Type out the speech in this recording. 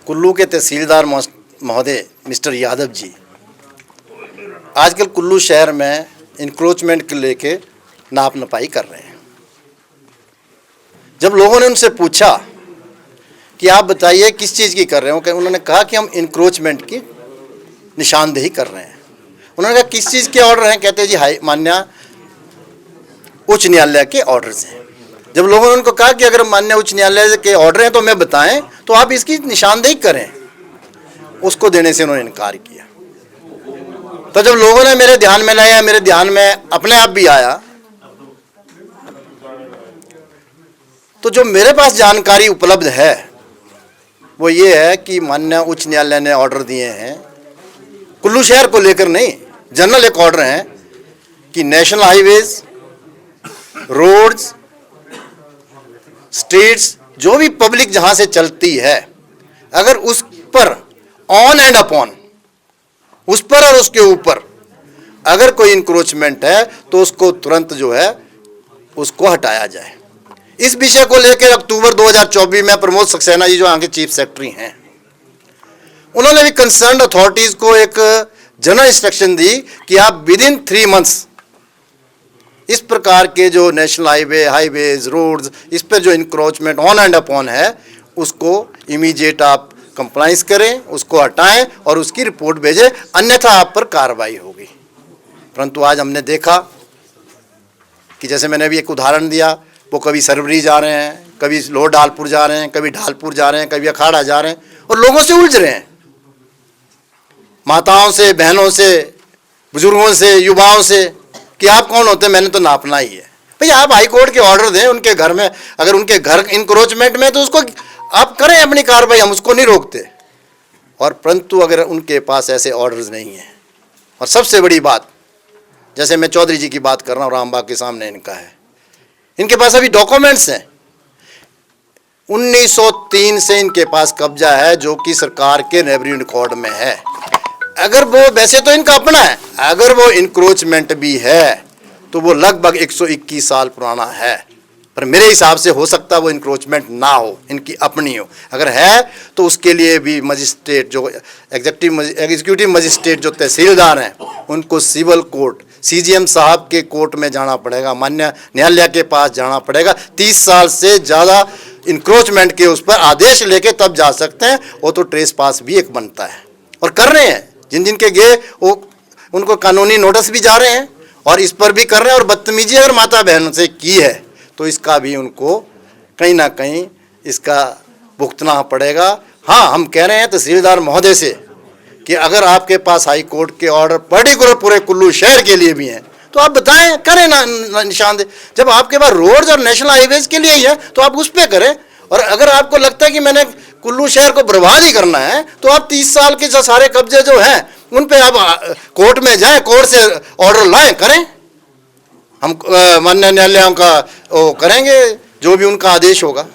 कुल्लू के तहसीलदार महोदय मिस्टर यादव जी आजकल कुल्लू शहर में इंक्रोचमेंट को लेके नाप नपाई कर रहे हैं। जब लोगों ने उनसे पूछा कि आप बताइए किस चीज़ की कर रहे हो, कि उन्होंने कहा कि हम इंक्रोचमेंट की निशानदेही कर रहे हैं। उन्होंने कहा किस चीज़ के ऑर्डर हैं? कहते हैं जी माननीय उच्च न्यायालय के ऑर्डर्स हैं। जब लोगों ने उनको कहा कि अगर माननीय उच्च न्यायालय के ऑर्डर हैं तो हमें बताएं, तो आप इसकी निशानदेही करें, उसको देने से उन्होंने इनकार किया। तो जब लोगों ने मेरे ध्यान में लाया, मेरे ध्यान में अपने आप भी आया, तो जो मेरे पास जानकारी उपलब्ध है वो ये है कि माननीय उच्च न्यायालय ने ऑर्डर दिए हैं, कुल्लू शहर को लेकर नहीं, जनरल एक ऑर्डर है कि नेशनल हाईवेज, रोड्स, स्ट्रीट्स, जो भी पब्लिक जहां से चलती है, अगर उस पर ऑन एंड अपॉन, उस पर और उसके ऊपर अगर कोई इंक्रोचमेंट है तो उसको तुरंत जो है उसको हटाया जाए। इस विषय को लेकर अक्टूबर 2024 में प्रमोद सक्सेना जी जो यहाँ के चीफ सेक्रेटरी हैं, उन्होंने भी कंसर्न अथॉरिटीज को एक जनरल इंस्ट्रक्शन दी कि आप विद इन 3 मंथ्स इस प्रकार के जो नेशनल हाईवेज, रोड्स, इस पर जो इंक्रोचमेंट ऑन एंड अपॉन है उसको इमीडिएट आप कंप्लाइंस करें, उसको हटाएं और उसकी रिपोर्ट भेजें, अन्यथा आप पर कार्रवाई होगी। परंतु आज हमने देखा कि जैसे मैंने अभी एक उदाहरण दिया, वो कभी सरवरी जा रहे हैं, कभी लोअर ढालपुर जा रहे हैं, कभी ढालपुर जा रहे हैं, कभी अखाड़ा जा रहे हैं और लोगों से उलझ रहे हैं, माताओं से, बहनों से, बुजुर्गों से, युवाओं से, कि आप कौन होते हैं, मैंने तो नापना ही है। भैया आप हाई कोर्ट के ऑर्डर दें, उनके घर में अगर उनके घर इंक्रोचमेंट में तो उसको आप करें अपनी कार्रवाई, हम उसको नहीं रोकते। और परंतु अगर उनके पास ऐसे ऑर्डर्स नहीं हैं, और सबसे बड़ी बात, जैसे मैं चौधरी जी की बात कर रहा हूँ, रामबाग के सामने इनका है, इनके पास अभी डॉक्यूमेंट्स हैं, 1903 से इनके पास कब्जा है जो कि सरकार के रेवेन्यू रिकॉर्ड में है। अगर वो, वैसे तो इनका अपना है, अगर वो इंक्रोचमेंट भी है तो वो लगभग 121 साल पुराना है, पर मेरे हिसाब से हो सकता है वो इंक्रोचमेंट ना हो, इनकी अपनी हो। अगर है तो उसके लिए भी मजिस्ट्रेट, जो एग्जीक्यूटिव मजिस्ट्रेट जो तहसीलदार हैं, उनको सिविल कोर्ट, सीजीएम साहब के कोर्ट में जाना पड़ेगा, मान्य न्यायालय के पास जाना पड़ेगा। 30 साल से ज़्यादा इंक्रोचमेंट के उस पर आदेश लेके तब जा सकते हैं। वो तो ट्रेस पास भी एक बनता है, और कर रहे हैं, जिन जिन के गए वो उनको कानूनी नोटिस भी जा रहे हैं और इस पर भी कर रहे हैं। और बदतमीजी अगर माता बहन से की है तो इसका भी उनको कहीं ना कहीं इसका भुगतना पड़ेगा। हाँ, हम कह रहे हैं तहसीलदार महोदय से कि अगर आपके पास हाई कोर्ट के ऑर्डर पर्टिकुलर पूरे कुल्लू शहर के लिए भी हैं तो आप बताएं, करें ना निशानदेही। जब आपके पास रोड्स और नेशनल हाईवेज के लिए ही है तो आप उस पर करें। और अगर आपको लगता है कि मैंने कुल्लू शहर को बर्बाद ही करना है तो आप 30 साल के जो सारे कब्जे जो हैं उन पे आप कोर्ट में जाएं, कोर्ट से ऑर्डर लाएं, करें। हम माननीय न्यायालयों का वो करेंगे, जो भी उनका आदेश होगा।